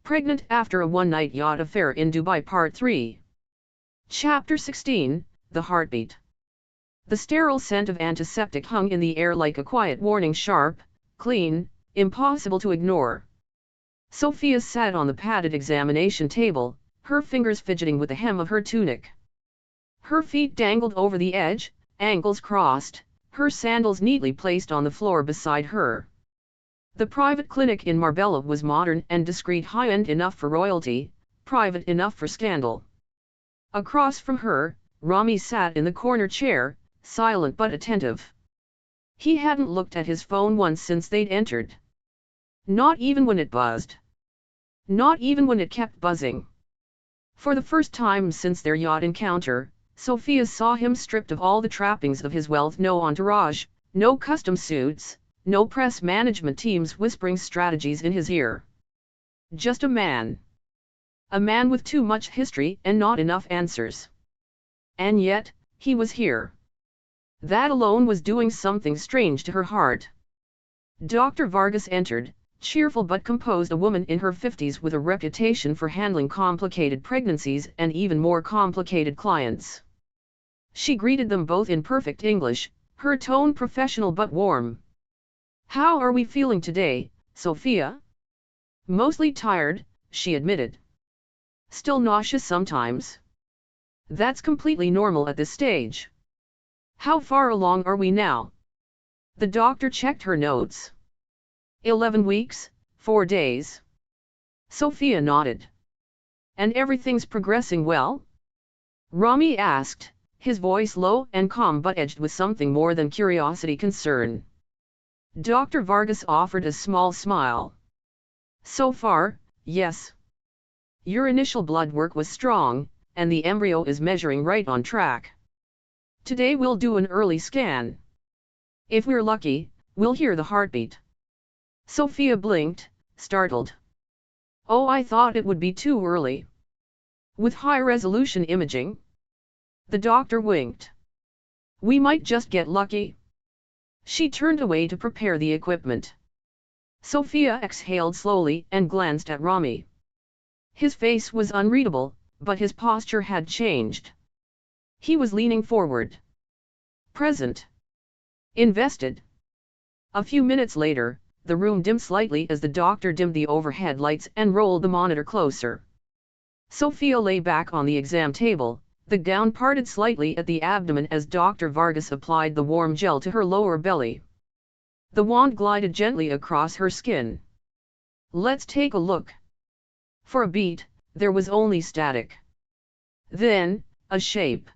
Pregnant after a one-night yacht affair in Dubai Part 3. Chapter 16, The Heartbeat. The sterile scent of antiseptic hung in the air like a quiet warning, sharp, clean, impossible to ignore. Sophia sat on the padded examination table, her fingers fidgeting with the hem of her tunic. Her feet dangled over the edge, ankles crossed, her sandals neatly placed on the floor beside her. The private clinic in Marbella was modern and discreet, high-end enough for royalty, private enough for scandal. Across from her, Rami sat in the corner chair, silent but attentive. He hadn't looked at his phone once since they'd entered. Not even when it buzzed. Not even when it kept buzzing. For the first time since their yacht encounter, Sophia saw him stripped of all the trappings of his wealth. No entourage, no custom suits, no press management teams whispering strategies in his ear. Just a man. A man with too much history and not enough answers. And yet, he was here. That alone was doing something strange to her heart. Dr. Vargas entered, cheerful but composed, a woman in her 50s with a reputation for handling complicated pregnancies and even more complicated clients. She greeted them both in perfect English, her tone professional but warm. "How are we feeling today, Sophia?" "Mostly tired," she admitted. "Still nauseous sometimes." "That's completely normal at this stage." "How far along are we now?" The doctor checked her notes. 11 weeks, 4 days. Sophia nodded. "And everything's progressing well?" Rami asked, his voice low and calm but edged with something more than curiosity, concern. Dr. Vargas offered a small smile. "So far, yes. Your initial blood work was strong, and the embryo is measuring right on track. Today we'll do an early scan. If we're lucky, we'll hear the heartbeat." Sophia blinked, startled. "Oh, I thought it would be too early. With high-resolution imaging?" The doctor winked. "We might just get lucky." She turned away to prepare the equipment. Sophia exhaled slowly and glanced at Rami. His face was unreadable, but his posture had changed. He was leaning forward. Present. Invested. A few minutes later, the room dimmed slightly as the doctor dimmed the overhead lights and rolled the monitor closer. Sophia lay back on the exam table, the gown parted slightly at the abdomen as Dr. Vargas applied the warm gel to her lower belly. The wand glided gently across her skin. "Let's take a look." For a beat, there was only static. Then, a shape.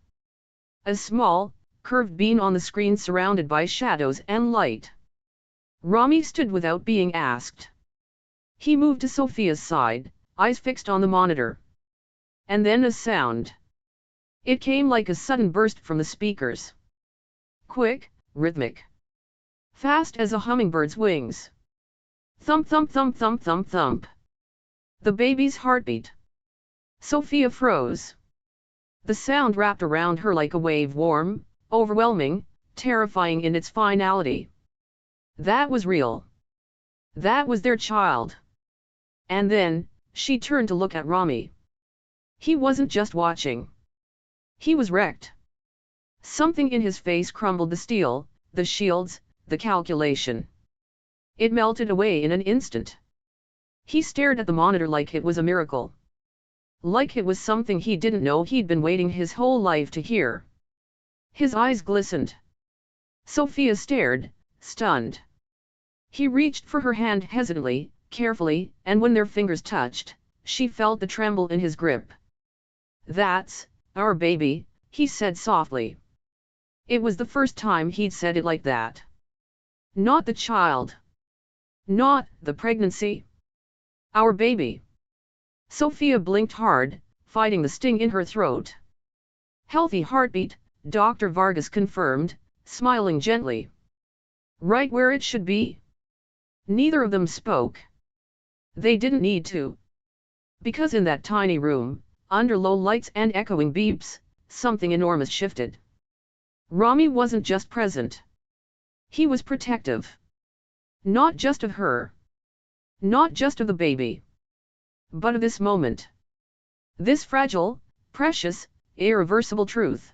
A small, curved bean on the screen surrounded by shadows and light. Rami stood without being asked. He moved to Sophia's side, eyes fixed on the monitor. And then a sound. It came like a sudden burst from the speakers. Quick, rhythmic. Fast as a hummingbird's wings. Thump thump thump thump thump thump. The baby's heartbeat. Sophia froze. The sound wrapped around her like a wave, warm, overwhelming, terrifying in its finality. That was real. That was their child. And then, she turned to look at Rami. He wasn't just watching. He was wrecked. Something in his face crumbled, the steel, the shields, the calculation. It melted away in an instant. He stared at the monitor like it was a miracle. Like it was something he didn't know he'd been waiting his whole life to hear. His eyes glistened. Sophia stared, stunned. He reached for her hand hesitantly, carefully, and when their fingers touched, she felt the tremble in his grip. "That's our baby," he said softly. It was the first time he'd said it like that. Not the child. Not the pregnancy. Our baby. Sophia blinked hard, fighting the sting in her throat. "Healthy heartbeat," Dr. Vargas confirmed, smiling gently. "Right where it should be." Neither of them spoke. They didn't need to. Because in that tiny room, under low lights and echoing beeps, something enormous shifted. Rami wasn't just present. He was protective. Not just of her. Not just of the baby. but of this moment. This fragile, precious, irreversible truth.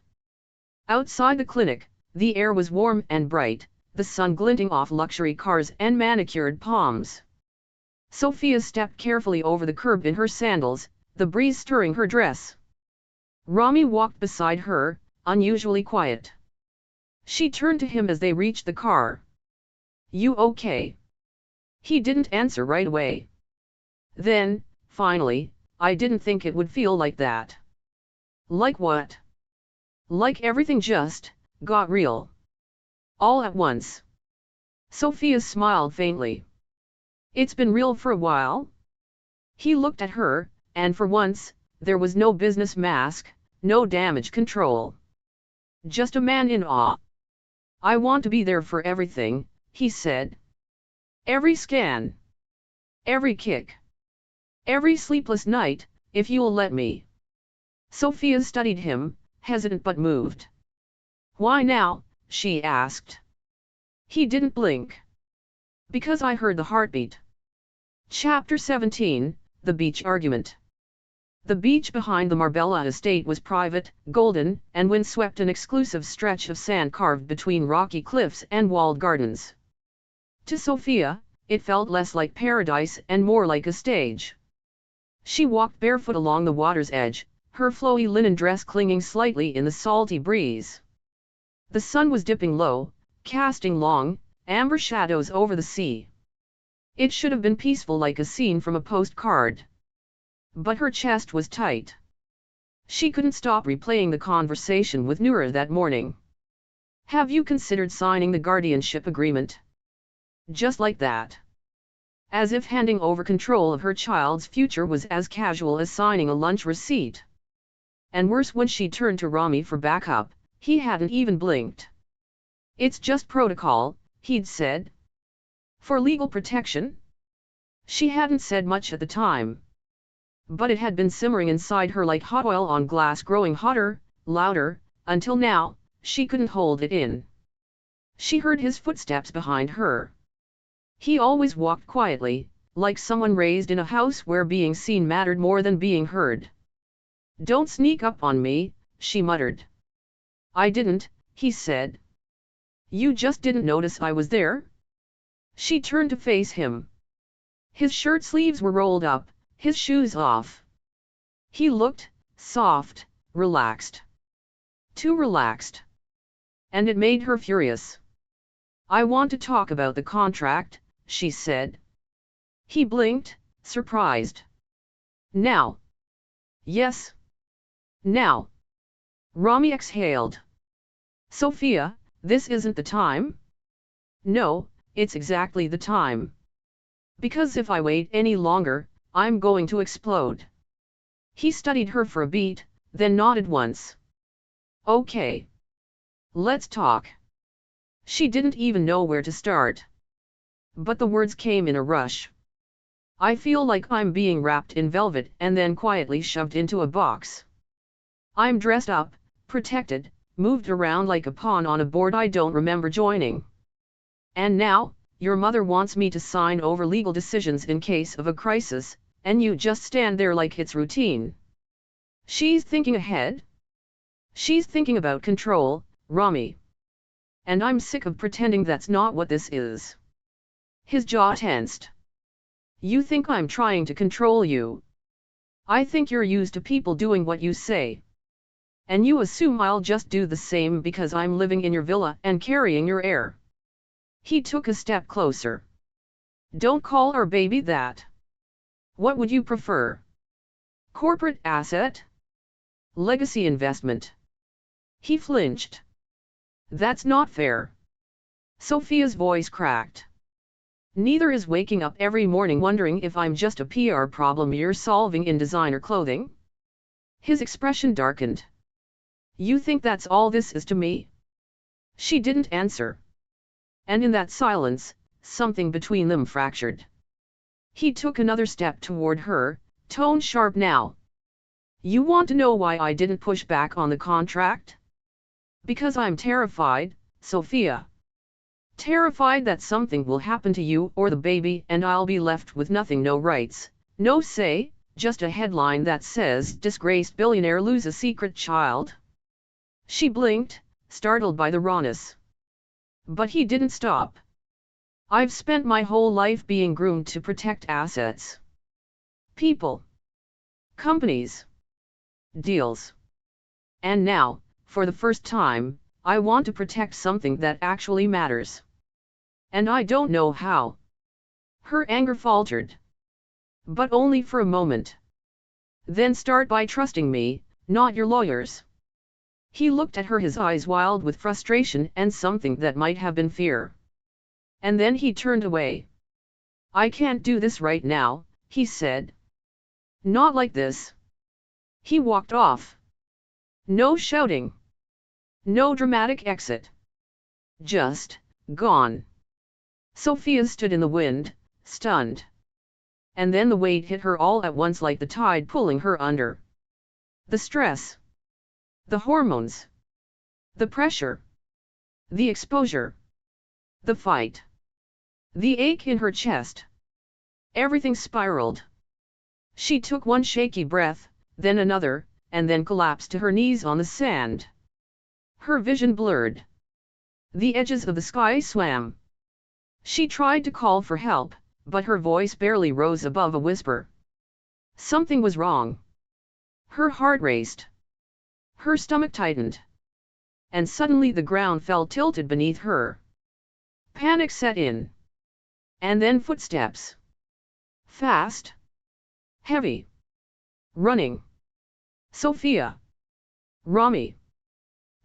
Outside the clinic, the air was warm and bright, the sun glinting off luxury cars and manicured palms. Sophia stepped carefully over the curb in her sandals, the breeze stirring her dress. Rami walked beside her, unusually quiet. She turned to him as they reached the car. "You okay?" He didn't answer right away. Then, finally, "I didn't think it would feel like that." "Like what?" "Like everything just got real. All at once." Sophia smiled faintly. "It's been real for a while?" He looked at her, and for once, there was no business mask, no damage control. Just a man in awe. "I want to be there for everything," he said. "Every scan. Every kick. Every sleepless night, if you'll let me." Sophia studied him, hesitant but moved. "Why now?" she asked. He didn't blink. "Because I heard the heartbeat." Chapter 17, The Beach Argument. The beach behind the Marbella estate was private, golden, and windswept, an exclusive stretch of sand carved between rocky cliffs and walled gardens. To Sophia, it felt less like paradise and more like a stage. She walked barefoot along the water's edge, her flowy linen dress clinging slightly in the salty breeze. The sun was dipping low, casting long, amber shadows over the sea. It should have been peaceful like a scene from a postcard. But her chest was tight. She couldn't stop replaying the conversation with Noura that morning. "Have you considered signing the guardianship agreement?" Just like that. As if handing over control of her child's future was as casual as signing a lunch receipt. And worse, when she turned to Rami for backup, he hadn't even blinked. "It's just protocol," he'd said. "For legal protection?" She hadn't said much at the time. But it had been simmering inside her like hot oil on glass, growing hotter, louder, until now, she couldn't hold it in. She heard his footsteps behind her. He always walked quietly, like someone raised in a house where being seen mattered more than being heard. "Don't sneak up on me," she muttered. "I didn't," he said. "You just didn't notice I was there?" She turned to face him. His shirt sleeves were rolled up, his shoes off. He looked soft, relaxed. Too relaxed. And it made her furious. "I want to talk about the contract," she said. He blinked, surprised. "Now?" "Yes. Now." Rami exhaled. "Sophia, this isn't the time?" "No, it's exactly the time. Because if I wait any longer, I'm going to explode." He studied her for a beat, then nodded once. "Okay. Let's talk." She didn't even know where to start. But the words came in a rush. "I feel like I'm being wrapped in velvet and then quietly shoved into a box. I'm dressed up, protected, moved around like a pawn on a board I don't remember joining. And now, your mother wants me to sign over legal decisions in case of a crisis, and you just stand there like it's routine." She's thinking ahead. She's thinking about control, Rami. And I'm sick of pretending that's not what this is. His jaw tensed. "You think I'm trying to control you? I think you're used to people doing what you say. And you assume I'll just do the same because I'm living in your villa and carrying your heir." He took a step closer. "Don't call our baby that. What would you prefer? Corporate asset? Legacy investment?" He flinched. "That's not fair." Sophia's voice cracked. "Neither is waking up every morning wondering if I'm just a PR problem you're solving in designer clothing." His expression darkened. "You think that's all this is to me?" She didn't answer. And in that silence, something between them fractured. He took another step toward her, tone sharp now. "You want to know why I didn't push back on the contract?" "Because I'm terrified, Sophia. Terrified that something will happen to you or the baby and I'll be left with nothing, no rights, no say, just a headline that says, "Disgraced billionaire loses secret child." She blinked, startled by the rawness. But he didn't stop. "I've spent my whole life being groomed to protect assets. People. Companies. Deals. And now, for the first time, I want to protect something that actually matters. And I don't know how." Her anger faltered. "But only for a moment. Then start by trusting me, not your lawyers." He looked at her, his eyes wild with frustration and something that might have been fear. And then he turned away. "I can't do this right now," he said. "Not like this." He walked off. No shouting. No dramatic exit. Just, gone. Sophia stood in the wind, stunned. And then the weight hit her all at once like the tide pulling her under. The stress. The hormones. The pressure. The exposure. The fight. The ache in her chest. Everything spiraled. She took one shaky breath, then another, and then collapsed to her knees on the sand. Her vision blurred. The edges of the sky swam. She tried to call for help, but her voice barely rose above a whisper. Something was wrong. Her heart raced. Her stomach tightened. And suddenly the ground felt tilted beneath her. Panic set in. And then footsteps. Fast. Heavy. Running. Sophia. Rami.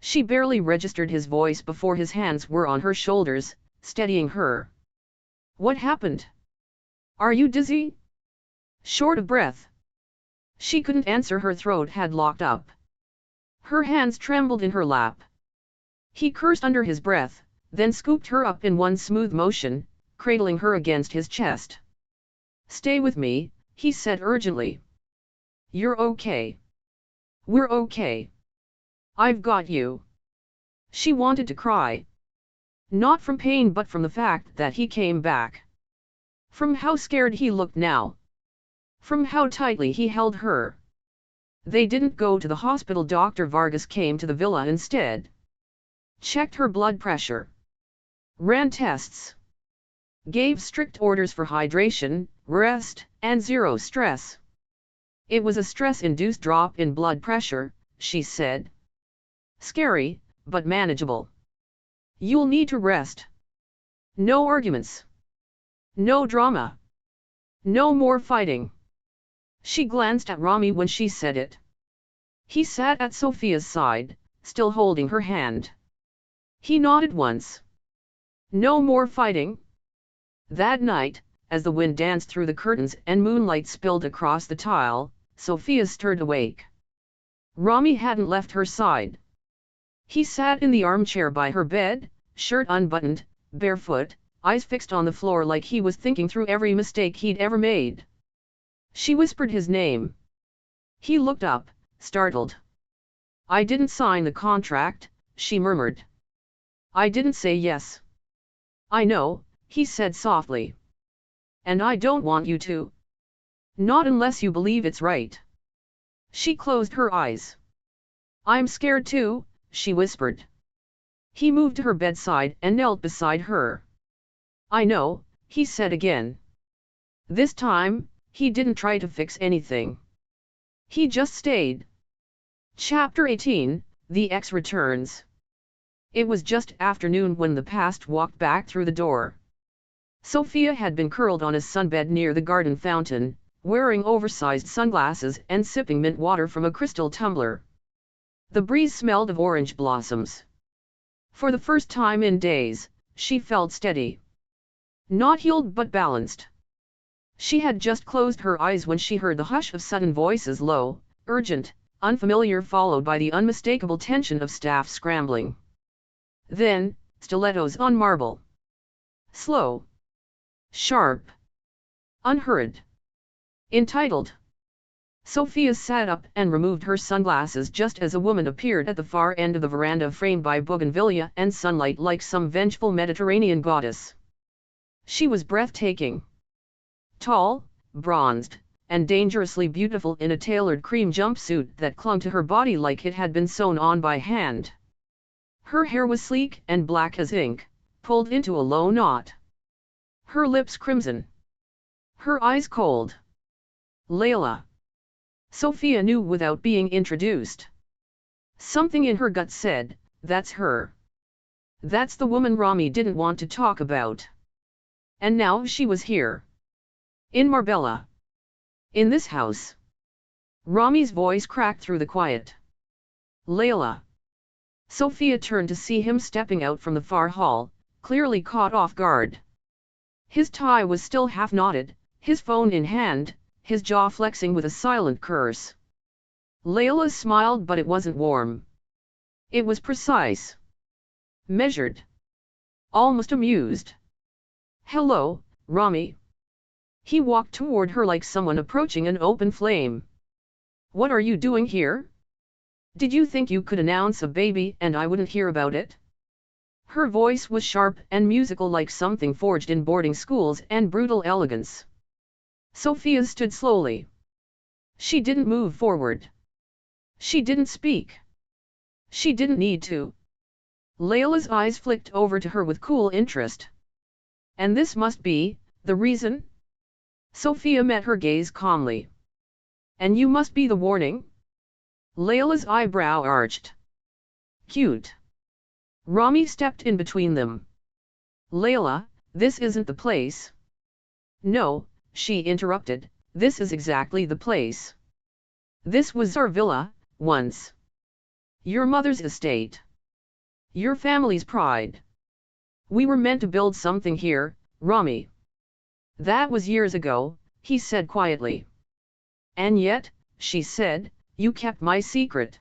She barely registered his voice before his hands were on her shoulders, steadying her. What happened? Are you dizzy? Short of breath? She couldn't answer, her throat had locked up. Her hands trembled in her lap. He cursed under his breath, then scooped her up in one smooth motion, cradling her against his chest. Stay with me, he said urgently. You're okay. We're okay. I've got you. She wanted to cry. Not from pain but from the fact that he came back. From how scared he looked now. From how tightly he held her. They didn't go to the hospital. Dr. Vargas came to the villa instead. Checked her blood pressure. Ran tests. Gave strict orders for hydration, rest, and zero stress. It was a stress-induced drop in blood pressure, she said. Scary, but manageable. You'll need to rest. No arguments. No drama. No more fighting. She glanced at Rami when she said it. He sat at Sophia's side, still holding her hand. He nodded once. No more fighting? That night, as the wind danced through the curtains and moonlight spilled across the tile, Sophia stirred awake. Rami hadn't left her side. He sat in the armchair by her bed, shirt unbuttoned, barefoot, eyes fixed on the floor like he was thinking through every mistake he'd ever made. She whispered his name. He looked up, startled. I didn't sign the contract, she murmured. I didn't say yes. I know, he said softly. And I don't want you to. Not unless you believe it's right. She closed her eyes. I'm scared too, she whispered. He moved to her bedside and knelt beside her. I know, he said again. This time, he didn't try to fix anything. He just stayed. Chapter 18, The Ex Returns. It was just afternoon when the past walked back through the door. Sophia had been curled on a sunbed near the garden fountain, wearing oversized sunglasses and sipping mint water from a crystal tumbler. The breeze smelled of orange blossoms. For the first time in days, she felt steady. Not healed but balanced. She had just closed her eyes when she heard the hush of sudden voices, low, urgent, unfamiliar, followed by the unmistakable tension of staff scrambling. Then, stilettos on marble. Slow. Sharp. Unhurried. Entitled. Sophia sat up and removed her sunglasses just as a woman appeared at the far end of the veranda, framed by bougainvillea and sunlight like some vengeful Mediterranean goddess. She was breathtaking. Tall, bronzed, and dangerously beautiful in a tailored cream jumpsuit that clung to her body like it had been sewn on by hand. Her hair was sleek and black as ink, pulled into a low knot. Her lips crimson. Her eyes cold. Layla. Sophia knew without being introduced. Something in her gut said, that's her. That's the woman Rami didn't want to talk about. And now she was here. In Marbella. In this house. Rami's voice cracked through the quiet. Layla. Sophia turned to see him stepping out from the far hall, clearly caught off guard. His tie was still half knotted, his phone in hand, his jaw flexing with a silent curse. Layla smiled, but it wasn't warm. It was precise. Measured. Almost amused. Hello, Rami. He walked toward her like someone approaching an open flame. What are you doing here? Did you think you could announce a baby and I wouldn't hear about it? Her voice was sharp and musical, like something forged in boarding schools and brutal elegance. Sophia stood slowly. She didn't move forward. She didn't speak. She didn't need to. Layla's eyes flicked over to her with cool interest. And this must be the reason? Sophia met her gaze calmly. And you must be the warning? Layla's eyebrow arched. Cute. Rami stepped in between them. Layla, this isn't the place. No, she interrupted, this is exactly the place. This was our villa, once. Your mother's estate. Your family's pride. We were meant to build something here, Rami. That was years ago, he said quietly. And yet, she said, you kept my secret.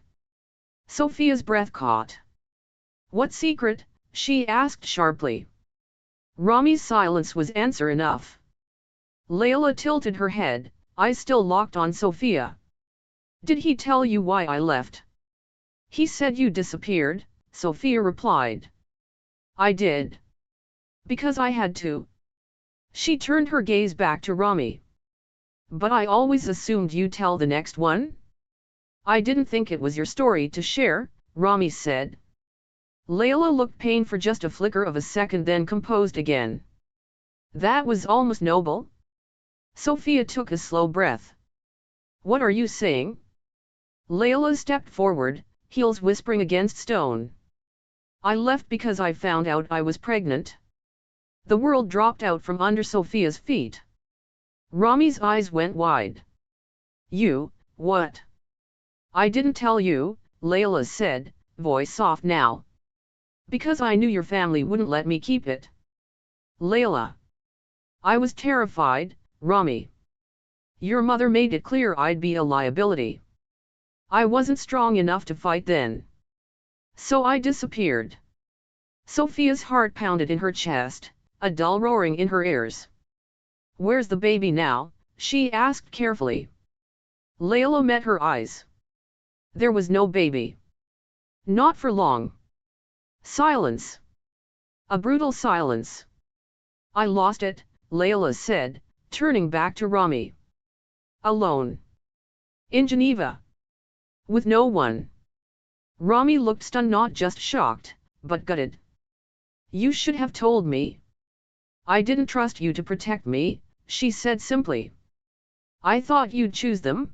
Sophia's breath caught. What secret? She asked sharply. Rami's silence was answer enough. Layla tilted her head, eyes still locked on Sophia. Did he tell you why I left? He said you disappeared, Sophia replied. I did. Because I had to. She turned her gaze back to Rami. But I always assumed you'd tell the next one? I didn't think it was your story to share, Rami said. Layla looked pained for just a flicker of a second, then composed again. That was almost noble. Sophia took a slow breath. What are you saying? Layla stepped forward, heels whispering against stone. I left because I found out I was pregnant. The world dropped out from under Sophia's feet. Rami's eyes went wide. You, what? I didn't tell you, Layla said, voice soft now. Because I knew your family wouldn't let me keep it. Layla. I was terrified, Rami. Your mother made it clear I'd be a liability. I wasn't strong enough to fight then. So I disappeared. Sophia's heart pounded in her chest, a dull roaring in her ears. Where's the baby now? She asked carefully. Layla met her eyes. There was no baby. Not for long. Silence. A brutal silence. I lost it, Layla said, turning back to Rami. Alone. In Geneva. With no one. Rami looked stunned, not just shocked, but gutted. You should have told me. I didn't trust you to protect me, she said simply. I thought you'd choose them.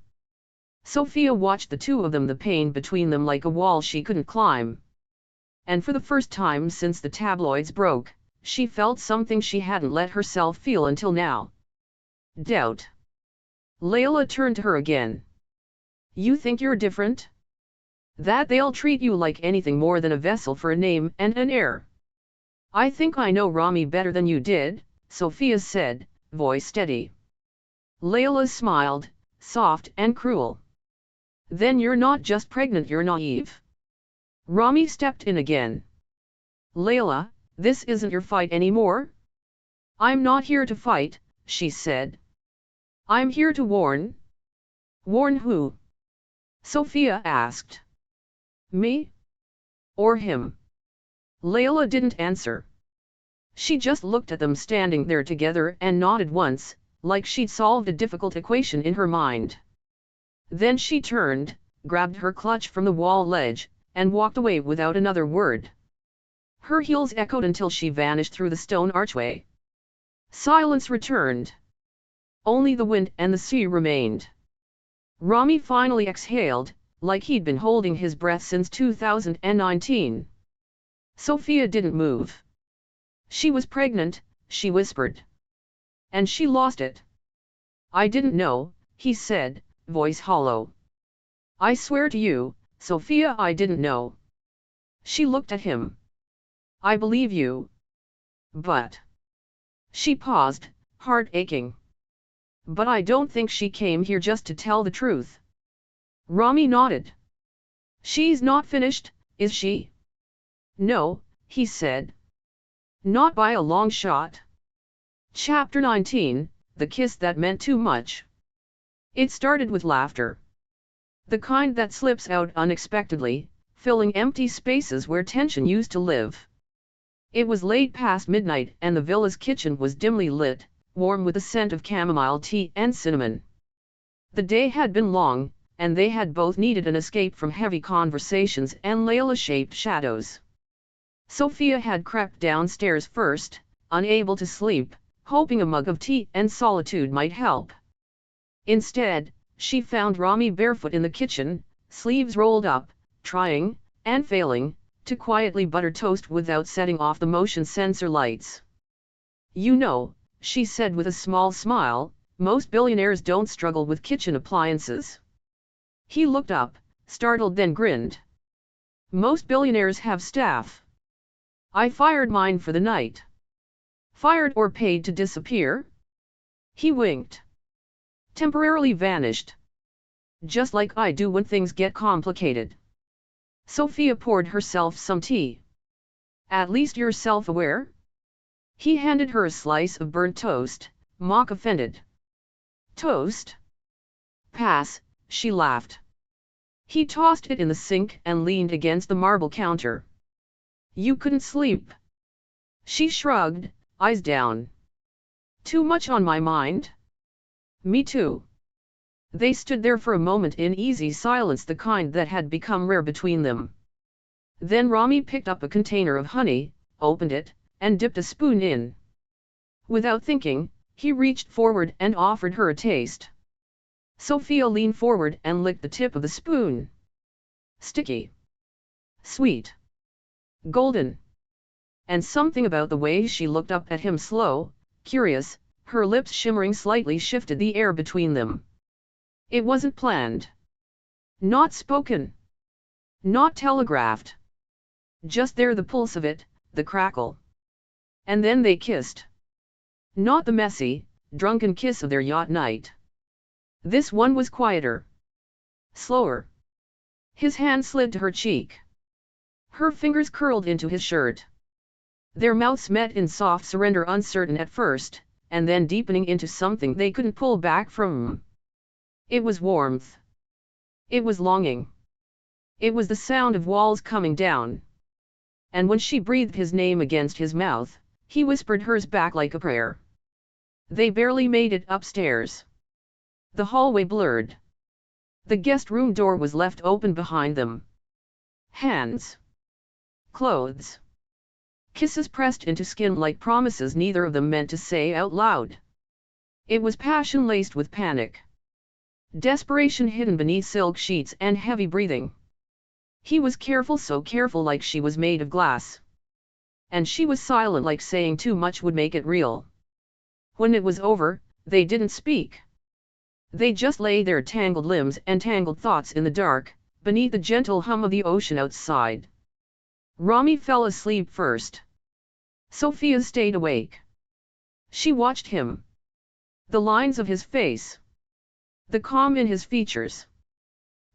Sophia watched the two of them, the pain between them like a wall she couldn't climb. And for the first time since the tabloids broke, she felt something she hadn't let herself feel until now. Doubt. Layla turned to her again. You think you're different? That they'll treat you like anything more than a vessel for a name and an heir? I think I know Rami better than you did, Sophia said, voice steady. Layla smiled, soft and cruel. Then you're not just pregnant, you're naive. Rami stepped in again. Layla, this isn't your fight anymore. I'm not here to fight, she said. I'm here to warn. Warn who? Sophia asked. Me? Or him? Layla didn't answer. She just looked at them standing there together and nodded once, like she'd solved a difficult equation in her mind. Then she turned, grabbed her clutch from the wall ledge, and walked away without another word. Her heels echoed until she vanished through the stone archway. Silence returned. Only the wind and the sea remained. Rami finally exhaled, like he'd been holding his breath since 2019. Sophia didn't move. She was pregnant, she whispered. And she lost it. I didn't know, he said, voice hollow. I swear to you, Sophia, I didn't know. She looked at him. I believe you. But. She paused, heart aching. But I don't think she came here just to tell the truth. Rami nodded. She's not finished, is she? No, he said. Not by a long shot. Chapter 19, The Kiss That Meant Too Much. It started with laughter. The kind that slips out unexpectedly, filling empty spaces where tension used to live. It was late past midnight and the villa's kitchen was dimly lit, warm with the scent of chamomile tea and cinnamon. The day had been long, and they had both needed an escape from heavy conversations and Layla-shaped shadows. Sophia had crept downstairs first, unable to sleep, hoping a mug of tea and solitude might help. Instead, she found Rami barefoot in the kitchen, sleeves rolled up, trying, and failing, to quietly butter toast without setting off the motion sensor lights. You know, she said with a small smile, most billionaires don't struggle with kitchen appliances. He looked up, startled, then grinned. Most billionaires have staff. I fired mine for the night. Fired or paid to disappear? He winked. Temporarily vanished. Just like I do when things get complicated. Sophia poured herself some tea. At least you're self-aware? He handed her a slice of burnt toast, mock offended. Toast? Pass, she laughed. He tossed it in the sink and leaned against the marble counter. You couldn't sleep? She shrugged, eyes down. Too much on my mind? Me too. They stood there for a moment in easy silence, the kind that had become rare between them. Then Rami picked up a container of honey, opened it, and dipped a spoon in. Without thinking, he reached forward and offered her a taste. Sophia leaned forward and licked the tip of the spoon. Sticky. Sweet. Golden. And something about the way she looked up at him, slow, curious, her lips shimmering slightly, shifted the air between them. It wasn't planned. Not spoken. Not telegraphed. Just there, the pulse of it, the crackle. And then they kissed. Not the messy, drunken kiss of their yacht night. This one was quieter. Slower. His hand slid to her cheek. Her fingers curled into his shirt. Their mouths met in soft surrender, uncertain at first, and then deepening into something they couldn't pull back from. It was warmth. It was longing. It was the sound of walls coming down. And when she breathed his name against his mouth, he whispered hers back like a prayer. They barely made it upstairs. The hallway blurred. The guest room door was left open behind them. Hands. Clothes. Kisses pressed into skin like promises neither of them meant to say out loud. It was passion laced with panic. Desperation hidden beneath silk sheets and heavy breathing. He was careful, so careful, like she was made of glass. And she was silent, like saying too much would make it real. When it was over, they didn't speak. They just lay there, tangled limbs and tangled thoughts in the dark, beneath the gentle hum of the ocean outside. Rami fell asleep first. Sophia stayed awake. She watched him. The lines of his face. The calm in his features.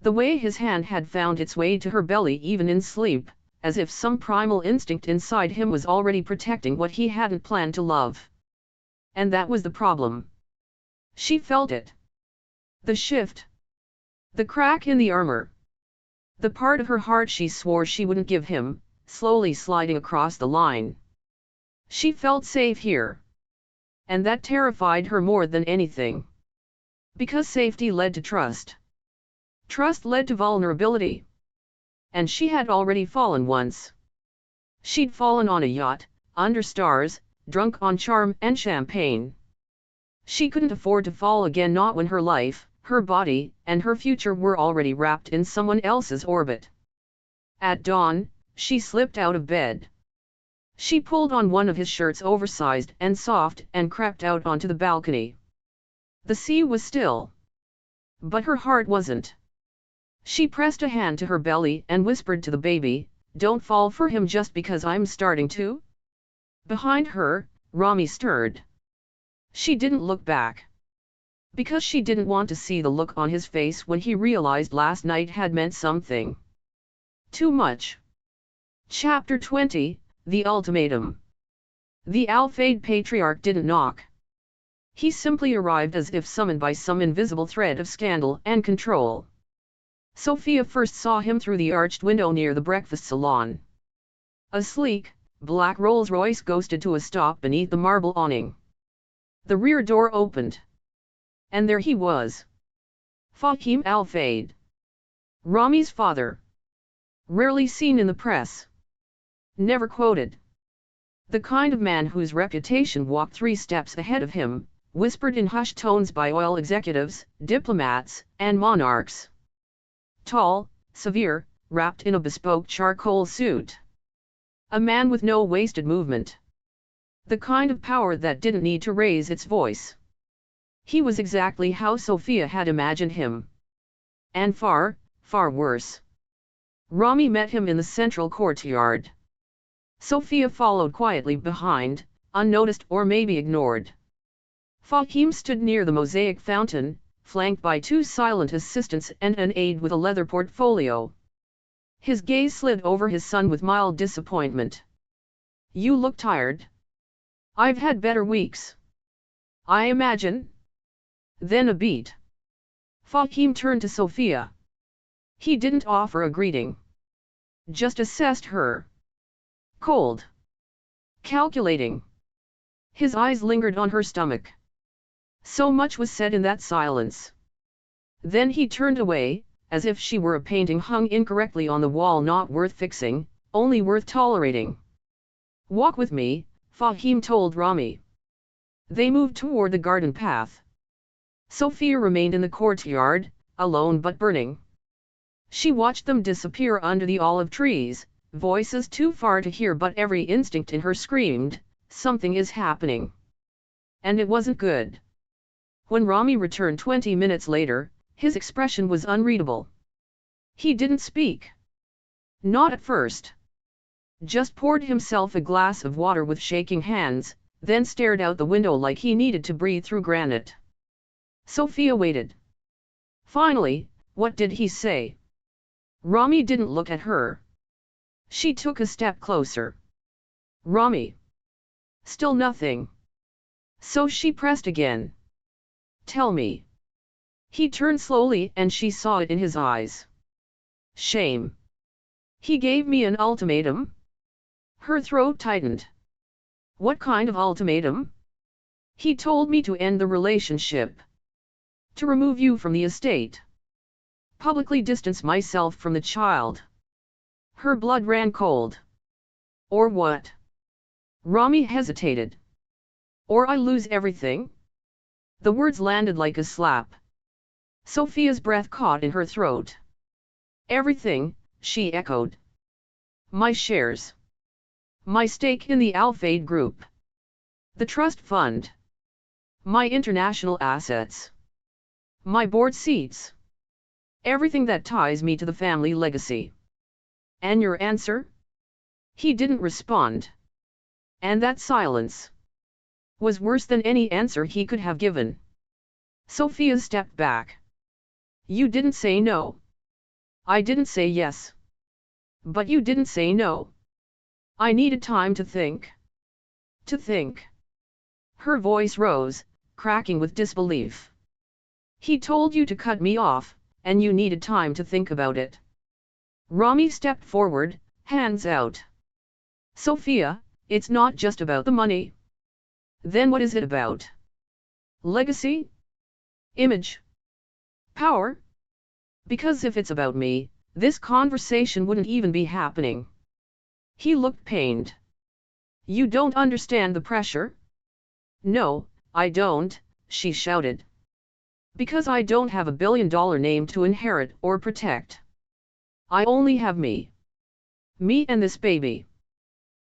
The way his hand had found its way to her belly even in sleep, as if some primal instinct inside him was already protecting what he hadn't planned to love. And that was the problem. She felt it. The shift. The crack in the armor. The part of her heart she swore she wouldn't give him, slowly sliding across the line. She felt safe here. And that terrified her more than anything. Because safety led to trust. Trust led to vulnerability. And she had already fallen once. She'd fallen on a yacht, under stars, drunk on charm and champagne. She couldn't afford to fall again, not when her life, her body, and her future were already wrapped in someone else's orbit. At dawn, she slipped out of bed. She pulled on one of his shirts, oversized and soft, and crept out onto the balcony. The sea was still. But her heart wasn't. She pressed a hand to her belly and whispered to the baby, "Don't fall for him just because I'm starting to." Behind her, Rami stirred. She didn't look back. Because she didn't want to see the look on his face when he realized last night had meant something. Too much. Chapter 20, The Ultimatum. The Al-Fayed patriarch didn't knock. He simply arrived as if summoned by some invisible thread of scandal and control. Sophia first saw him through the arched window near the breakfast salon. A sleek, black Rolls-Royce ghosted to a stop beneath the marble awning. The rear door opened. And there he was. Fahim Al-Fayed. Rami's father. Rarely seen in the press. Never quoted. The kind of man whose reputation walked 3 steps ahead of him, whispered in hushed tones by oil executives, diplomats, and monarchs. Tall, severe, wrapped in a bespoke charcoal suit. A man with no wasted movement. The kind of power that didn't need to raise its voice. He was exactly how Sophia had imagined him. And far, far worse. Rami met him in the central courtyard. Sophia followed quietly behind, unnoticed or maybe ignored. Fahim stood near the mosaic fountain, flanked by 2 silent assistants and an aide with a leather portfolio. His gaze slid over his son with mild disappointment. "You look tired." "I've had better weeks." "I imagine." Then a beat. Fahim turned to Sophia. He didn't offer a greeting. Just assessed her. Cold. Calculating. His eyes lingered on her stomach. So much was said in that silence. Then he turned away, as if she were a painting hung incorrectly on the wall, not worth fixing, only worth tolerating. "Walk with me," Fahim told Rami. They moved toward the garden path. Sophia remained in the courtyard, alone but burning. She watched them disappear under the olive trees, voices too far to hear, but every instinct in her screamed, "Something is happening." And it wasn't good. When Rami returned 20 minutes later, his expression was unreadable. He didn't speak. Not at first. Just poured himself a glass of water with shaking hands, then stared out the window like he needed to breathe through granite. Sophia waited. Finally, what did he say? Rami didn't look at her. She took a step closer. "Rami." Still nothing. So she pressed again. "Tell me." He turned slowly and she saw it in his eyes. Shame. "He gave me an ultimatum?" Her throat tightened. "What kind of ultimatum?" "He told me to end the relationship. To remove you from the estate. Publicly distance myself from the child." Her blood ran cold. "Or what?" Rami hesitated. "Or I lose everything?" The words landed like a slap. Sophia's breath caught in her throat. "Everything," she echoed. "My shares. My stake in the Al-Fayed Group. The trust fund. My international assets. My board seats. Everything that ties me to the family legacy." "And your answer?" He didn't respond. And that silence was worse than any answer he could have given. Sophia stepped back. "You didn't say no." "I didn't say yes." "But you didn't say no." "I needed time to think." "To think." Her voice rose, cracking with disbelief. "He told you to cut me off, and you needed time to think about it." Rami stepped forward, hands out. "Sophia, it's not just about the money. Then what is it about? Legacy? Image? Power? Because if it's about me, this conversation wouldn't even be happening. He looked pained. You don't understand the pressure? No, I don't, she shouted. Because I don't have a billion-dollar name to inherit or protect. I only have me. Me and this baby.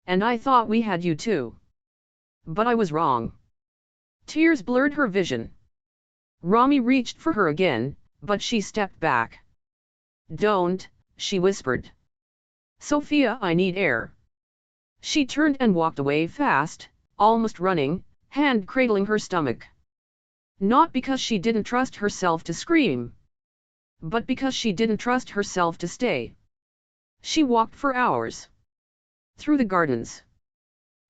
And I thought we had you too. But I was wrong. Tears blurred her vision. Rami reached for her again, but she stepped back. Don't, she whispered. Sophia, I need air. She turned and walked away fast, almost running, hand cradling her stomach. Not because she didn't trust herself to scream, but because she didn't trust herself to stay. She walked for hours. Through the gardens.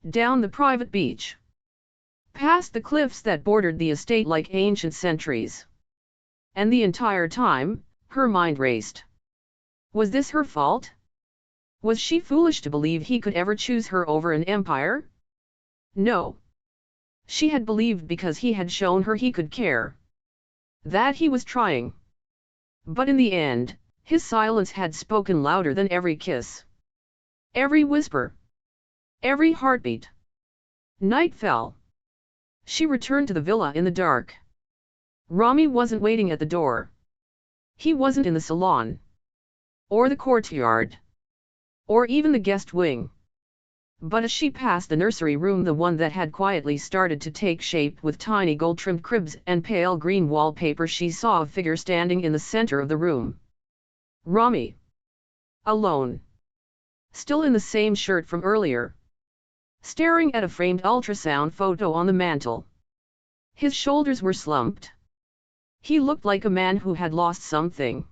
Down the private beach. Past the cliffs that bordered the estate like ancient sentries. And the entire time, her mind raced. Was this her fault? Was she foolish to believe he could ever choose her over an empire? No. She had believed because he had shown her he could care. That he was trying. But in the end, his silence had spoken louder than every kiss. Every whisper. Every heartbeat. Night fell. She returned to the villa in the dark. Rami wasn't waiting at the door. He wasn't in the salon. Or the courtyard. Or even the guest wing. But as she passed the nursery room, the one that had quietly started to take shape with tiny gold-trimmed cribs and pale green wallpaper, she saw a figure standing in the center of the room. Rami. Alone. Still in the same shirt from earlier. Staring at a framed ultrasound photo on the mantel. His shoulders were slumped. He looked like a man who had lost something.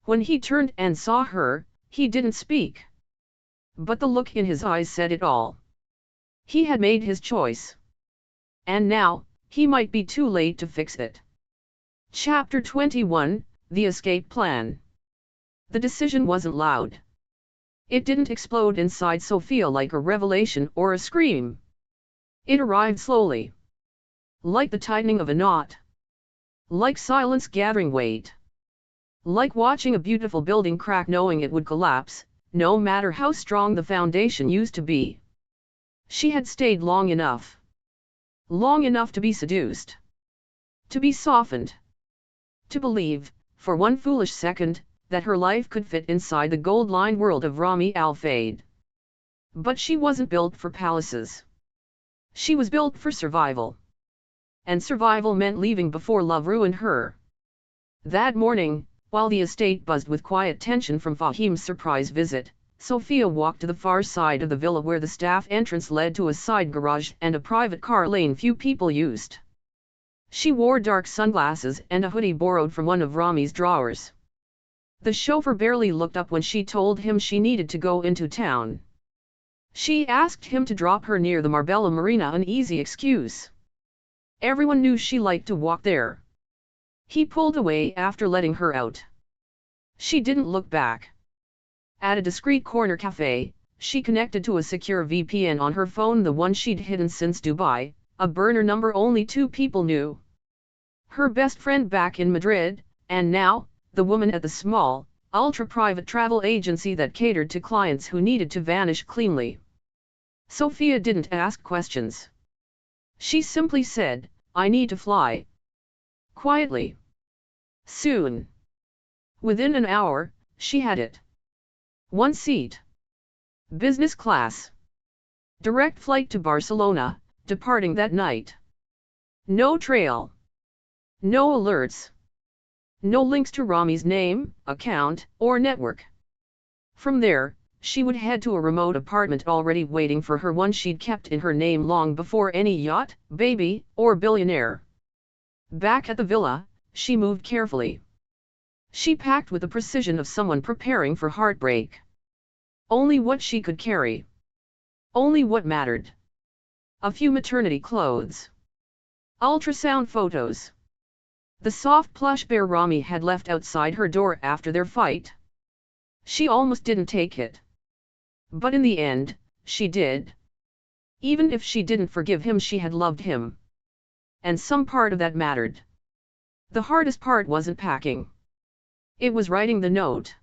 When he turned and saw her, he didn't speak. But the look in his eyes said it all. He had made his choice. And now, he might be too late to fix it. Chapter 21, The Escape Plan. The decision wasn't loud. It didn't explode inside Sophia like a revelation or a scream. It arrived slowly. Like the tightening of a knot. Like silence gathering weight. Like watching a beautiful building crack knowing it would collapse, no matter how strong the foundation used to be. She had stayed long enough. Long enough to be seduced. To be softened. To believe, for one foolish second, that her life could fit inside the gold-lined world of Rami Al-Fayed. But she wasn't built for palaces. She was built for survival. And survival meant leaving before love ruined her. That morning, while the estate buzzed with quiet tension from Fahim's surprise visit, Sophia walked to the far side of the villa where the staff entrance led to a side garage and a private car lane few people used. She wore dark sunglasses and a hoodie borrowed from one of Rami's drawers. The chauffeur barely looked up when she told him she needed to go into town. She asked him to drop her near the Marbella Marina, an easy excuse. Everyone knew she liked to walk there. He pulled away after letting her out. She didn't look back. At a discreet corner cafe, she connected to a secure VPN on her phone, the one she'd hidden since Dubai, a burner number only 2 people knew. Her best friend back in Madrid, and now, the woman at the small, ultra-private travel agency that catered to clients who needed to vanish cleanly. Sophia didn't ask questions. She simply said, "I need to fly." Quietly. Soon. Within an hour, she had it. 1 seat. Business class. Direct flight to Barcelona, departing that night. No trail. No alerts. No links to Rami's name, account, or network. From there, she would head to a remote apartment already waiting for her, one she'd kept in her name long before any yacht, baby, or billionaire. Back at the villa, she moved carefully. She packed with the precision of someone preparing for heartbreak. Only what she could carry. Only what mattered. A few maternity clothes. Ultrasound photos. The soft plush bear Rami had left outside her door after their fight. She almost didn't take it. But in the end, she did. Even if she didn't forgive him, she had loved him. And some part of that mattered. The hardest part wasn't packing. It was writing the note.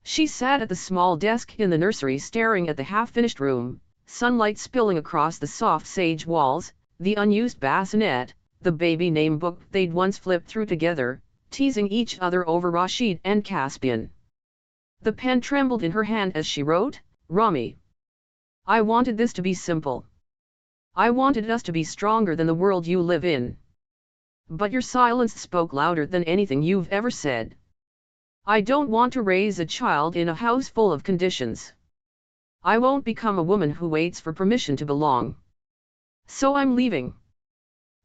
She sat at the small desk in the nursery staring at the half-finished room, sunlight spilling across the soft sage walls, the unused bassinet, the baby name book they'd once flipped through together, teasing each other over Rashid and Caspian. The pen trembled in her hand as she wrote, "Rami. I wanted this to be simple. I wanted us to be stronger than the world you live in. But your silence spoke louder than anything you've ever said. I don't want to raise a child in a house full of conditions. I won't become a woman who waits for permission to belong. So I'm leaving.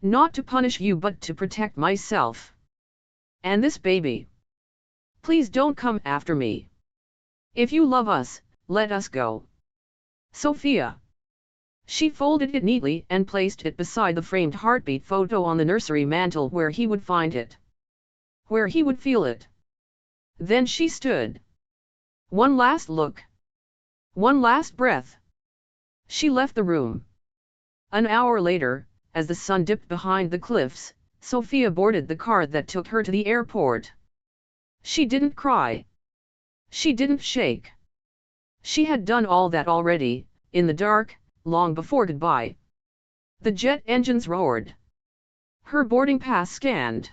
Not to punish you but to protect myself. And this baby. Please don't come after me. If you love us, let us go. Sophia." She folded it neatly and placed it beside the framed heartbeat photo on the nursery mantel where he would find it. Where he would feel it. Then she stood. One last look. One last breath. She left the room. An hour later, as the sun dipped behind the cliffs, Sophia boarded the car that took her to the airport. She didn't cry. She didn't shake. She had done all that already, in the dark, long before goodbye. The jet engines roared. Her boarding pass scanned.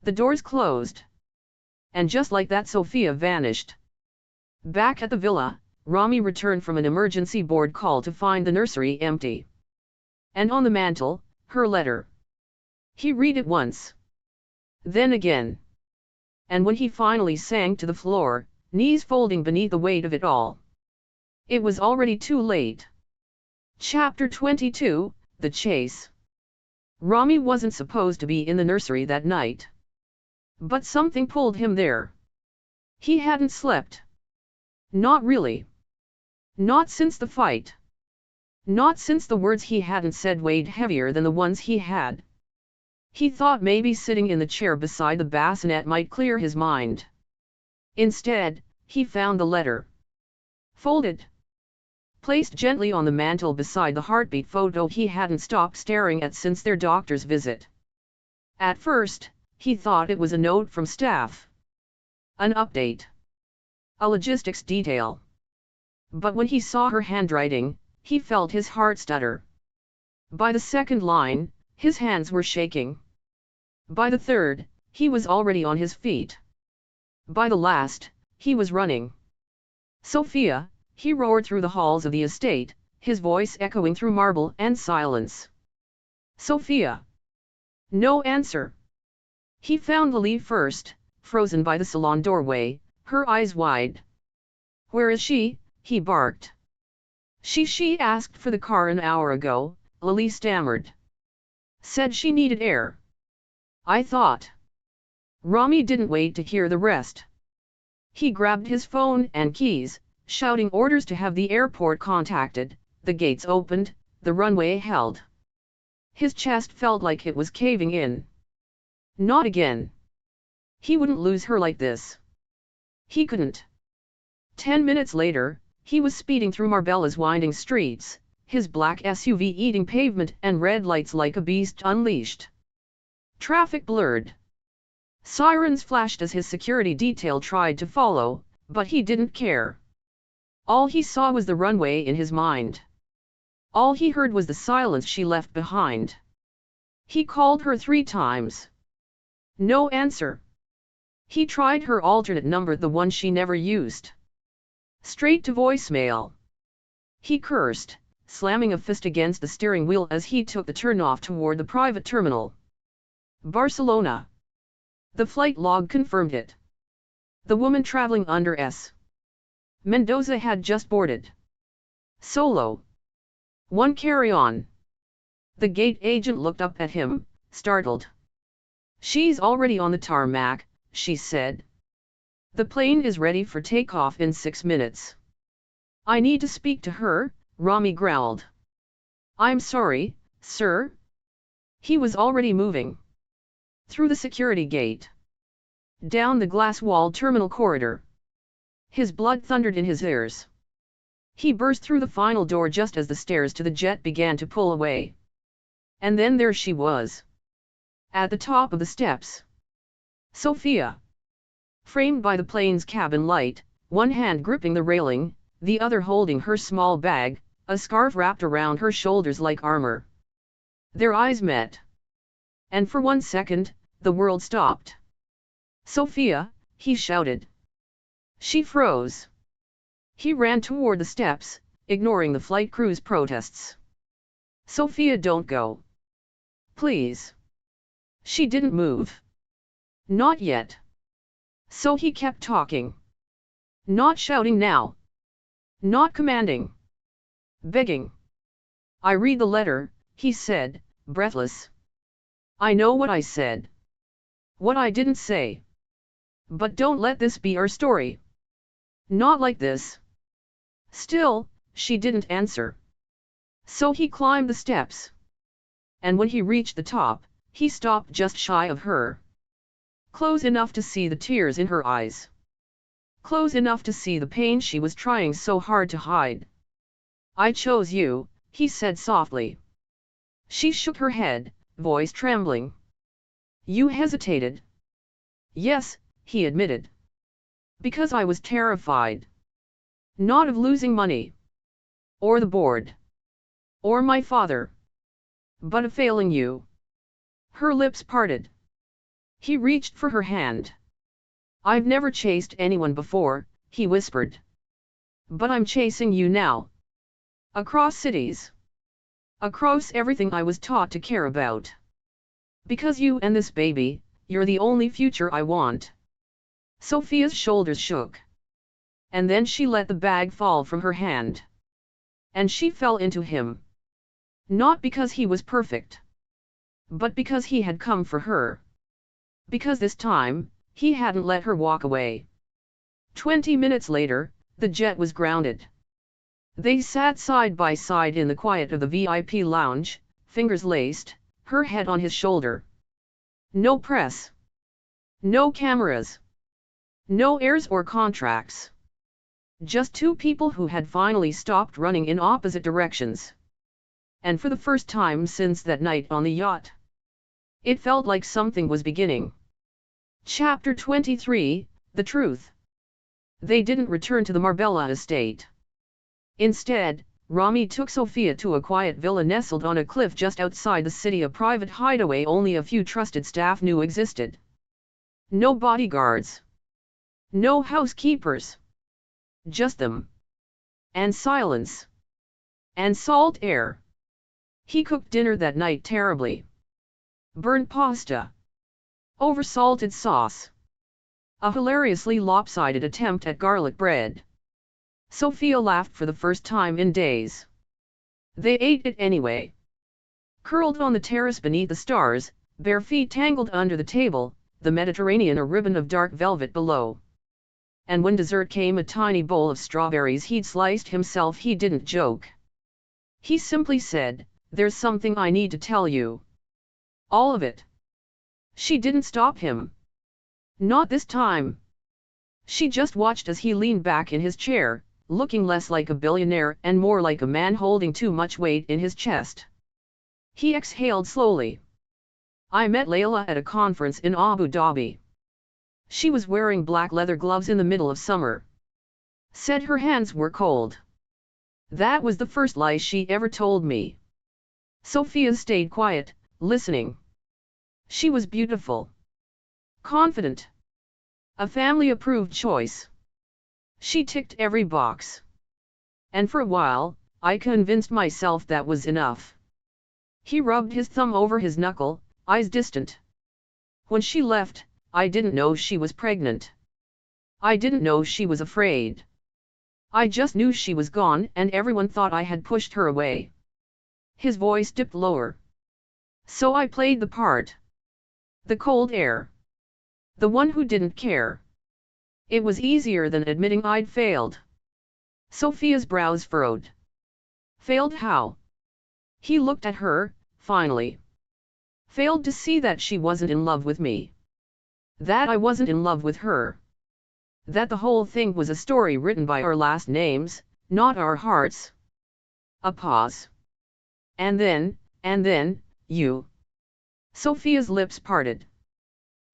The doors closed. And just like that, Sophia vanished. Back at the villa, Rami returned from an emergency board call to find the nursery empty. And on the mantel, her letter. He read it once. Then again. And when he finally sank to the floor, knees folding beneath the weight of it all, it was already too late. Chapter 22, The Chase. Rami wasn't supposed to be in the nursery that night. But something pulled him there. He hadn't slept. Not really. Not since the fight. Not since the words he hadn't said weighed heavier than the ones he had. He thought maybe sitting in the chair beside the bassinet might clear his mind. Instead, he found the letter. Folded. Placed gently on the mantel beside the heartbeat photo he hadn't stopped staring at since their doctor's visit. At first, he thought it was a note from staff. An update. A logistics detail. But when he saw her handwriting, he felt his heart stutter. By the second line, his hands were shaking. By the third, he was already on his feet. By the last, he was running. "Sophia," he roared through the halls of the estate, his voice echoing through marble and silence. "Sophia!" No answer. He found Lily first, frozen by the salon doorway, her eyes wide. "Where is she?" he barked. She asked for the car an hour ago," Lily stammered. "Said she needed air. I thought." Rami didn't wait to hear the rest. He grabbed his phone and keys, shouting orders to have the airport contacted. The gates opened, the runway held. His chest felt like it was caving in. Not again. He wouldn't lose her like this. He couldn't. 10 minutes later, he was speeding through Marbella's winding streets, his black SUV eating pavement and red lights like a beast unleashed. Traffic blurred. Sirens flashed as his security detail tried to follow, but he didn't care. All he saw was the runway in his mind. All he heard was the silence she left behind. He called her 3 times. No answer. He tried her alternate number, the one she never used. Straight to voicemail. He cursed, slamming a fist against the steering wheel as he took the turnoff toward the private terminal. Barcelona. The flight log confirmed it. The woman traveling under S. Mendoza had just boarded. Solo. 1 carry-on. The gate agent looked up at him, startled. "She's already on the tarmac," she said. "The plane is ready for takeoff in 6 minutes." "I need to speak to her," Rami growled. "I'm sorry, sir." He was already moving. Through the security gate. Down the glass-walled terminal corridor. His blood thundered in his ears. He burst through the final door just as the stairs to the jet began to pull away. And then there she was, at the top of the steps. Sophia, framed by the plane's cabin light, one hand gripping the railing, the other holding her small bag, a scarf wrapped around her shoulders like armor. Their eyes met. And for 1 second, the world stopped. "Sophia," he shouted. She froze. He ran toward the steps, ignoring the flight crew's protests. "Sophia, don't go. Please." She didn't move. Not yet. So he kept talking. Not shouting now. Not commanding. Begging. "I read the letter," he said, breathless. "I know what I said. What I didn't say. But don't let this be our story. Not like this." Still, she didn't answer. So he climbed the steps. And when he reached the top, he stopped just shy of her. Close enough to see the tears in her eyes. Close enough to see the pain she was trying so hard to hide. "I chose you," he said softly. She shook her head, voice trembling. "You hesitated." "Yes," he admitted. "Because I was terrified. Not of losing money. Or the board. Or my father. But of failing you." Her lips parted. He reached for her hand. "I've never chased anyone before," he whispered. "But I'm chasing you now. Across cities. Across everything I was taught to care about. Because you and this baby, you're the only future I want." Sophia's shoulders shook. And then she let the bag fall from her hand. And she fell into him. Not because he was perfect. But because he had come for her. Because this time, he hadn't let her walk away. 20 minutes later, the jet was grounded. They sat side by side in the quiet of the VIP lounge, fingers laced, her head on his shoulder. No press. No cameras. No heirs or contracts. Just two people who had finally stopped running in opposite directions. And for the first time since that night on the yacht, it felt like something was beginning. Chapter 23, The Truth. They didn't return to the Marbella estate. Instead, Rami took Sophia to a quiet villa nestled on a cliff just outside the city, a private hideaway only a few trusted staff knew existed. No bodyguards. No housekeepers. Just them. And silence. And salt air. He cooked dinner that night terribly. Burnt pasta. Oversalted sauce. A hilariously lopsided attempt at garlic bread. Sophia laughed for the first time in days. They ate it anyway. Curled on the terrace beneath the stars, bare feet tangled under the table, the Mediterranean a ribbon of dark velvet below. And when dessert came, a tiny bowl of strawberries he'd sliced himself, he didn't joke. He simply said, "There's something I need to tell you." All of it. She didn't stop him. Not this time. She just watched as he leaned back in his chair, looking less like a billionaire and more like a man holding too much weight in his chest. He exhaled slowly. "I met Layla at a conference in Abu Dhabi. She was wearing black leather gloves in the middle of summer. Said her hands were cold. That was the first lie she ever told me." Sophia stayed quiet, listening. She was beautiful. Confident. A family-approved choice. She ticked every box. And for a while, I convinced myself that was enough. He rubbed his thumb over his knuckle, eyes distant. "When she left, I didn't know she was pregnant. I didn't know she was afraid. I just knew she was gone and everyone thought I had pushed her away." His voice dipped lower. "So I played the part. The cold air. The one who didn't care. It was easier than admitting I'd failed." Sophia's brows furrowed. "Failed how?" He looked at her, finally. "Failed to see that she wasn't in love with me. That I wasn't in love with her. That the whole thing was a story written by our last names, not our hearts. A pause. And then, you. Sophia's lips parted.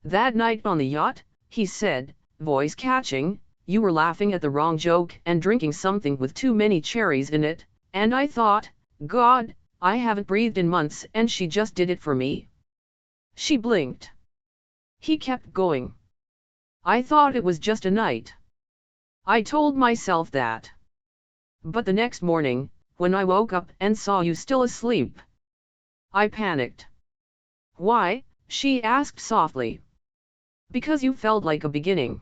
That night on the yacht, he said, voice catching, you were laughing at the wrong joke and drinking something with too many cherries in it, and I thought, God, I haven't breathed in months and she just did it for me. She blinked. He kept going. I thought it was just a night. I told myself that. But the next morning, when I woke up and saw you still asleep, I panicked. Why? She asked softly. Because you felt like a beginning.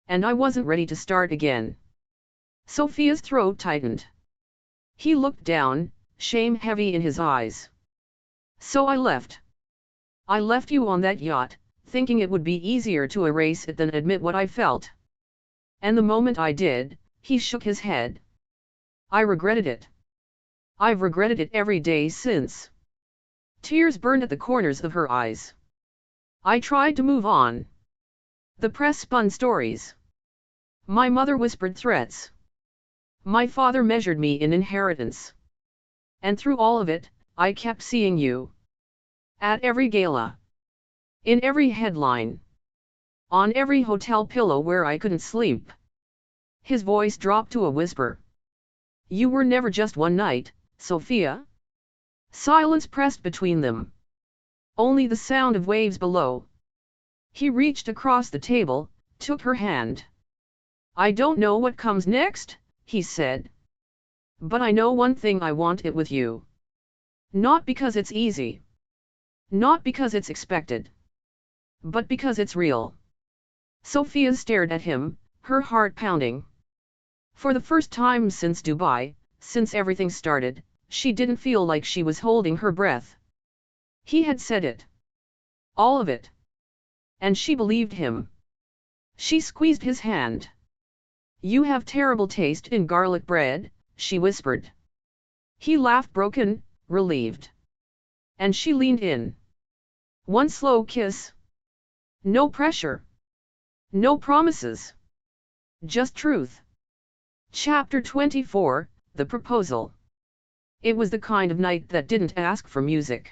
And I wasn't ready to start again. Sophia's throat tightened. He looked down, shame heavy in his eyes. So I left. I left you on that yacht, thinking it would be easier to erase it than admit what I felt. And the moment I did, he shook his head. I regretted it. I've regretted it every day since. Tears burned at the corners of her eyes. I tried to move on. The press spun stories. My mother whispered threats. My father measured me in inheritance. And through all of it, I kept seeing you. At every gala. In every headline. On every hotel pillow where I couldn't sleep. His voice dropped to a whisper. You were never just one night, Sophia. Silence pressed between them. Only the sound of waves below. He reached across the table, took her hand. I don't know what comes next, he said. But I know one thing, I want it with you. Not because it's easy. Not because it's expected. But because it's real. Sophia stared at him, her heart pounding. For the first time since Dubai, since everything started, she didn't feel like she was holding her breath. He had said it. All of it. And she believed him. She squeezed his hand. You have terrible taste in garlic bread, she whispered. He laughed, broken, relieved. And she leaned in. One slow kiss. No pressure. No promises. Just truth. Chapter 24, The Proposal. It was the kind of night that didn't ask for music.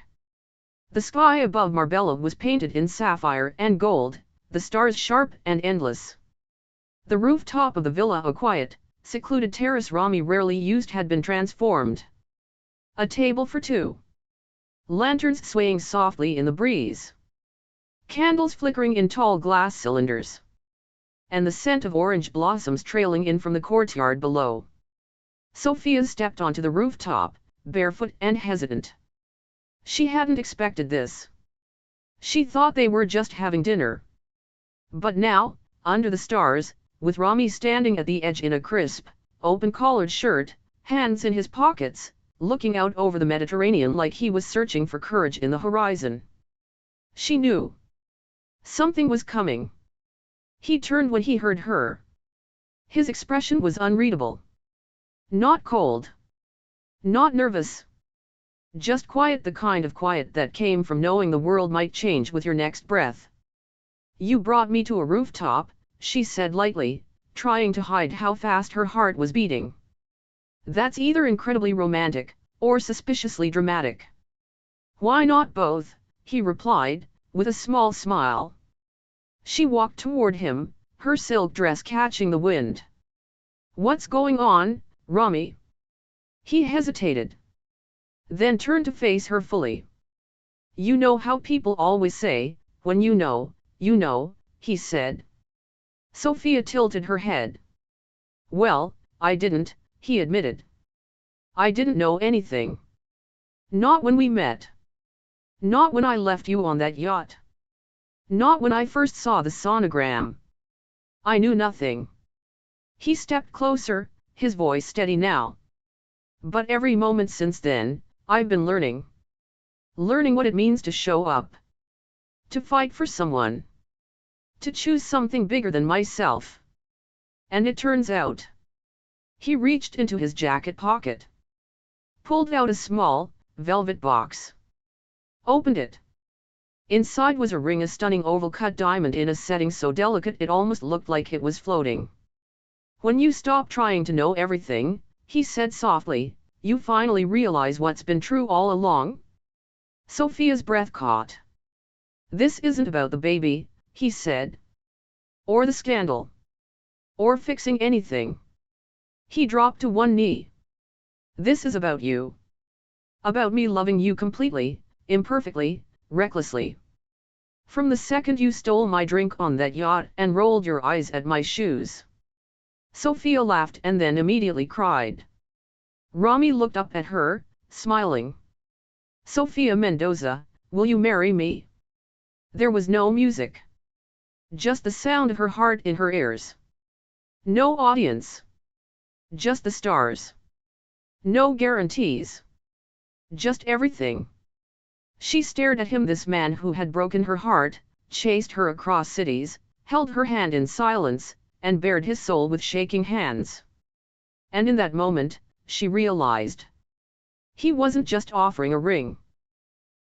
The sky above Marbella was painted in sapphire and gold, the stars sharp and endless. The rooftop of the villa, a quiet, secluded terrace Rami rarely used, had been transformed. A table for two. Lanterns swaying softly in the breeze. Candles flickering in tall glass cylinders. And the scent of orange blossoms trailing in from the courtyard below. Sophia stepped onto the rooftop, barefoot and hesitant. She hadn't expected this. She thought they were just having dinner. But now, under the stars, with Rami standing at the edge in a crisp, open-collared shirt, hands in his pockets, looking out over the Mediterranean like he was searching for courage in the horizon. She knew. Something was coming. He turned when he heard her. His expression was unreadable. Not cold. Not nervous. Just quiet, the kind of quiet that came from knowing the world might change with your next breath. You brought me to a rooftop, she said lightly, trying to hide how fast her heart was beating. That's either incredibly romantic, or suspiciously dramatic. Why not both? He replied, with a small smile. She walked toward him, her silk dress catching the wind. What's going on, Rami? He hesitated. Then turned to face her fully. You know how people always say, when you know, he said. Sophia tilted her head. Well, I didn't, he admitted. I didn't know anything. Not when we met. Not when I left you on that yacht. Not when I first saw the sonogram. I knew nothing. He stepped closer, his voice steady now. But every moment since then, I've been learning. Learning what it means to show up. To fight for someone. To choose something bigger than myself. And it turns out. He reached into his jacket pocket. Pulled out a small, velvet box. Opened it. Inside was a ring, a stunning oval-cut diamond in a setting so delicate it almost looked like it was floating. When you stop trying to know everything, he said softly, you finally realize what's been true all along? Sophia's breath caught. This isn't about the baby, he said. Or the scandal. Or fixing anything. He dropped to one knee. This is about you. About me loving you completely, imperfectly, recklessly. From the second you stole my drink on that yacht and rolled your eyes at my shoes. Sophia laughed and then immediately cried. Rami looked up at her, smiling. Sophia Mendoza, will you marry me? There was no music. Just the sound of her heart in her ears. No audience. Just the stars. No guarantees. Just everything. She stared at him, this man who had broken her heart, chased her across cities, held her hand in silence, and bared his soul with shaking hands. And in that moment, she realized. He wasn't just offering a ring.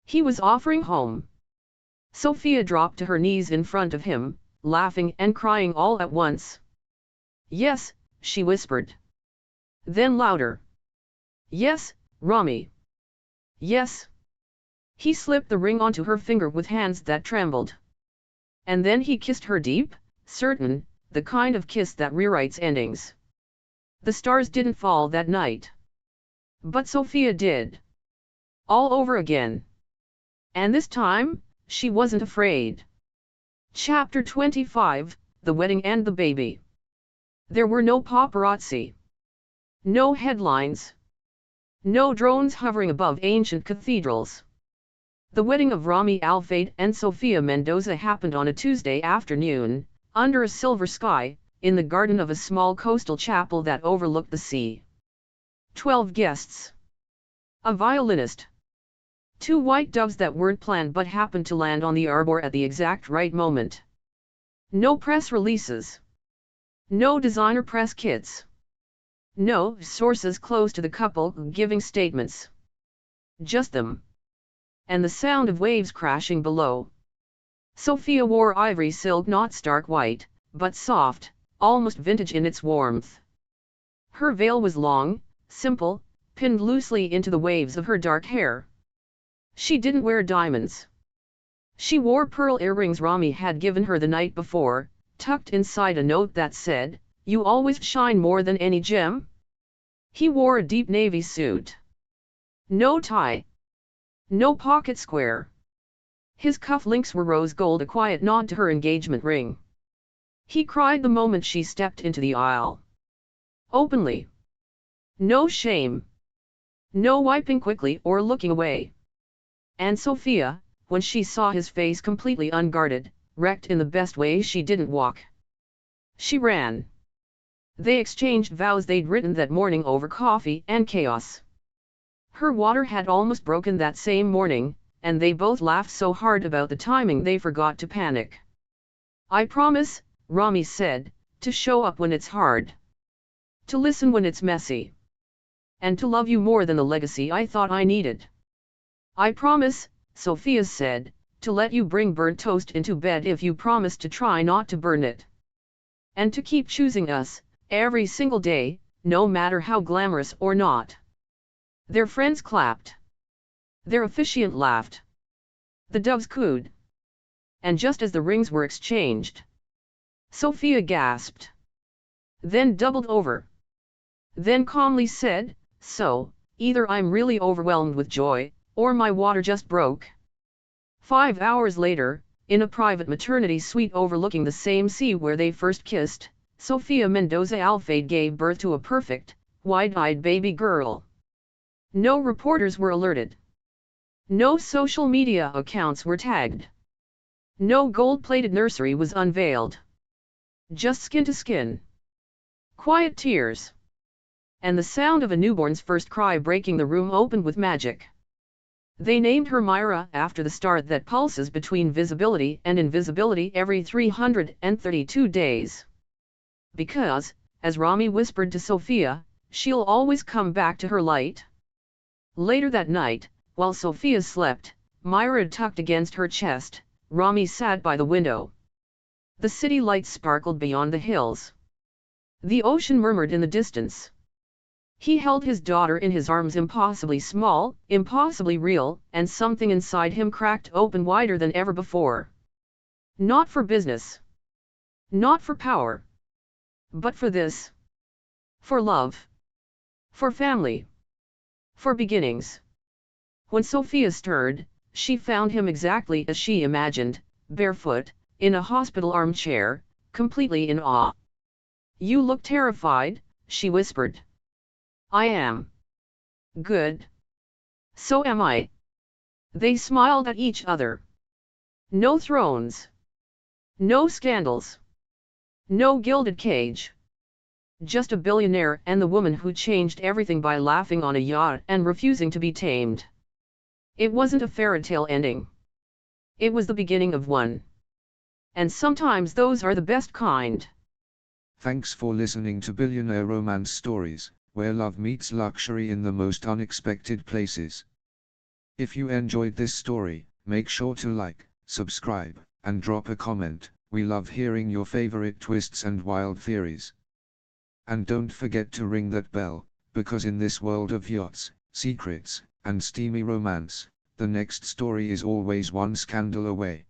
He was offering home. Sophia dropped to her knees in front of him, laughing and crying all at once. Yes, she whispered. Then louder. Yes, Rami. Yes. He slipped the ring onto her finger with hands that trembled. And then he kissed her deep, certain, the kind of kiss that rewrites endings. The stars didn't fall that night. But Sophia did. All over again. And this time, she wasn't afraid. Chapter 25, The Wedding and the Baby. There were no paparazzi. No headlines. No drones hovering above ancient cathedrals. The wedding of Rami Alfade and Sophia Mendoza happened on a Tuesday afternoon, under a silver sky, in the garden of a small coastal chapel that overlooked the sea. 12 guests. A violinist. 2 white doves that weren't planned but happened to land on the arbor at the exact right moment. No press releases. No designer press kits. No sources close to the couple giving statements. Just them. And the sound of waves crashing below. Sophia wore ivory silk, not stark white, but soft, almost vintage in its warmth. Her veil was long, simple, pinned loosely into the waves of her dark hair. She didn't wear diamonds. She wore pearl earrings Rami had given her the night before, tucked inside a note that said, "You always shine more than any gem." He wore a deep navy suit. No tie. No pocket square. His cufflinks were rose gold, a quiet nod to her engagement ring. He cried the moment she stepped into the aisle. Openly. No shame. No wiping quickly or looking away. And Sophia, when she saw his face completely unguarded, wrecked in the best way, she didn't walk. She ran. They exchanged vows they'd written that morning over coffee and chaos. Her water had almost broken that same morning, and they both laughed so hard about the timing they forgot to panic. I promise, Rami said, to show up when it's hard. To listen when it's messy. And to love you more than the legacy I thought I needed. I promise, Sophia said, to let you bring burnt toast into bed if you promise to try not to burn it. And to keep choosing us, every single day, no matter how glamorous or not. Their friends clapped. Their officiant laughed. The doves cooed. And just as the rings were exchanged, Sophia gasped. Then doubled over. Then calmly said, "So, either I'm really overwhelmed with joy, or my water just broke." 5 hours later, in a private maternity suite overlooking the same sea where they first kissed, Sophia Mendoza Alfade gave birth to a perfect, wide-eyed baby girl. No reporters were alerted. No social media accounts were tagged. No gold-plated nursery was unveiled. Just skin to skin. Quiet tears. And the sound of a newborn's first cry breaking the room opened with magic. They named her Myra after the star that pulses between visibility and invisibility every 332 days. Because, as Rami whispered to Sophia, she'll always come back to her light. Later that night, while Sophia slept, Myra tucked against her chest, Rami sat by the window. The city lights sparkled beyond the hills. The ocean murmured in the distance. He held his daughter in his arms, impossibly small, impossibly real, and something inside him cracked open wider than ever before. Not for business. Not for power. But for this. For love. For family. For beginnings. When Sophia stirred, she found him exactly as she imagined, barefoot, in a hospital armchair, completely in awe. "You look terrified," she whispered. "I am. Good. So am I." They smiled at each other. No thrones. No scandals. No gilded cage. Just a billionaire and the woman who changed everything by laughing on a yacht and refusing to be tamed. It wasn't a fairy tale ending. It was the beginning of one. And sometimes those are the best kind. Thanks for listening to Billionaire Romance Stories, where love meets luxury in the most unexpected places. If you enjoyed this story, make sure to like, subscribe, and drop a comment. We love hearing your favorite twists and wild theories. And don't forget to ring that bell, because in this world of yachts, secrets, and steamy romance, the next story is always one scandal away.